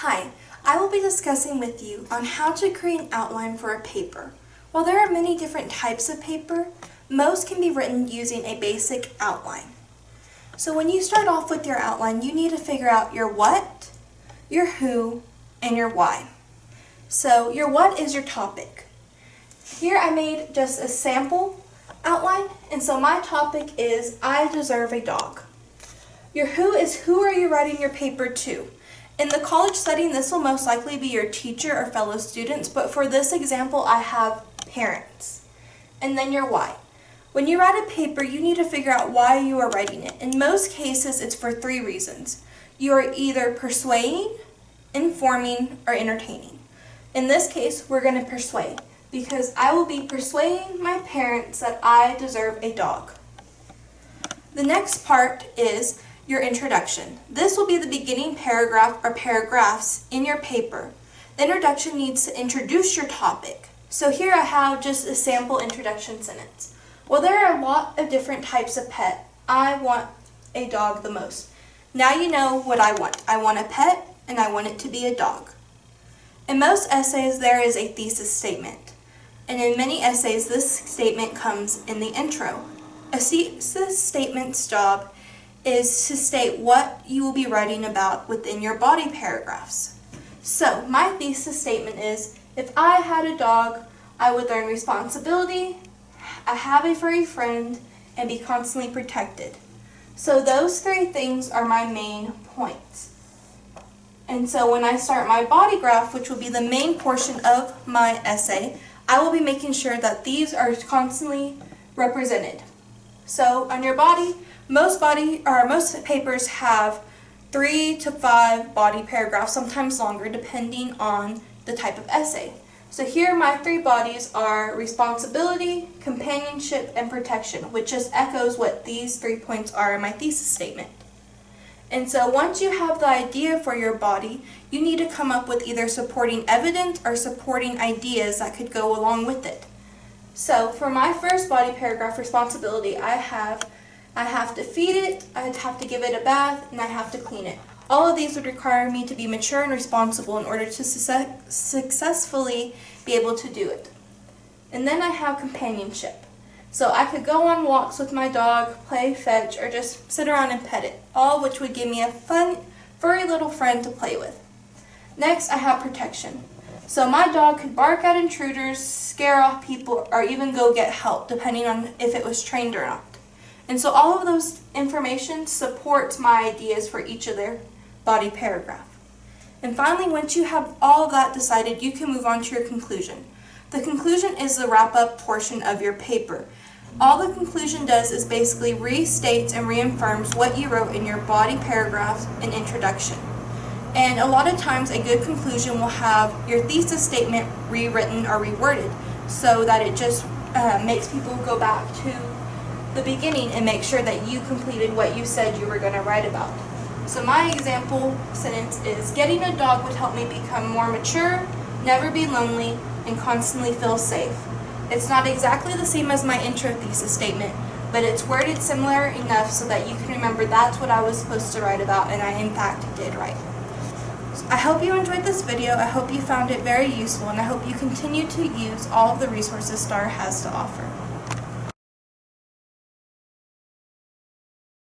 Hi, I will be discussing with you on how to create an outline for a paper. While there are many different types of paper, most can be written using a basic outline. So when you start off with your outline, you need to figure out your what, your who, and your why. So your what is your topic. Here I made just a sample outline, and so my topic is I deserve a dog. Your who is who are you writing your paper to. In the college setting, this will most likely be your teacher or fellow students, but for this example, I have parents. And then your why. When you write a paper, you need to figure out why you are writing it. In most cases, it's for 3 reasons. You are either persuading, informing, or entertaining. In this case, we're going to persuade, because I will be persuading my parents that I deserve a dog. The next part is your introduction. This will be the beginning paragraph or paragraphs in your paper. The introduction needs to introduce your topic. So here I have just a sample introduction sentence. Well, there are a lot of different types of pet. I want a dog the most. Now you know what I want. I want a pet and I want it to be a dog. In most essays, there is a thesis statement. And in many essays, this statement comes in the intro. A thesis statement's job is to state what you will be writing about within your body paragraphs. So, my thesis statement is, if I had a dog, I would learn responsibility, have a furry friend, and be constantly protected. So those 3 things are my main points. And so when I start my body graph, which will be the main portion of my essay, I will be making sure that these are constantly represented. So on your body, most papers have 3 to 5 body paragraphs, sometimes longer, depending on the type of essay. So here my 3 bodies are responsibility, companionship, and protection, which just echoes what these 3 points are in my thesis statement. And so once you have the idea for your body, you need to come up with either supporting evidence or supporting ideas that could go along with it. So for my first body paragraph, responsibility, I have to feed it, I have to give it a bath, and I have to clean it. All of these would require me to be mature and responsible in order to successfully be able to do it. And then I have companionship. So I could go on walks with my dog, play fetch, or just sit around and pet it, all which would give me a fun, furry little friend to play with. Next, I have protection. So my dog could bark at intruders, scare off people, or even go get help, depending on if it was trained or not. And so all of those information supports my ideas for each of their body paragraph. And finally, once you have all of that decided, you can move on to your conclusion. The conclusion is the wrap-up portion of your paper. All the conclusion does is basically restates and reaffirms what you wrote in your body paragraph and introduction. And a lot of times a good conclusion will have your thesis statement rewritten or reworded so that it just makes people go back to the beginning and make sure that you completed what you said you were going to write about. So my example sentence is, getting a dog would help me become more mature, never be lonely, and constantly feel safe. It's not exactly the same as my intro thesis statement, but it's worded similar enough so that you can remember that's what I was supposed to write about, and I in fact did write. I hope you enjoyed this video, I hope you found it very useful, and I hope you continue to use all of the resources S.T.A.R has to offer.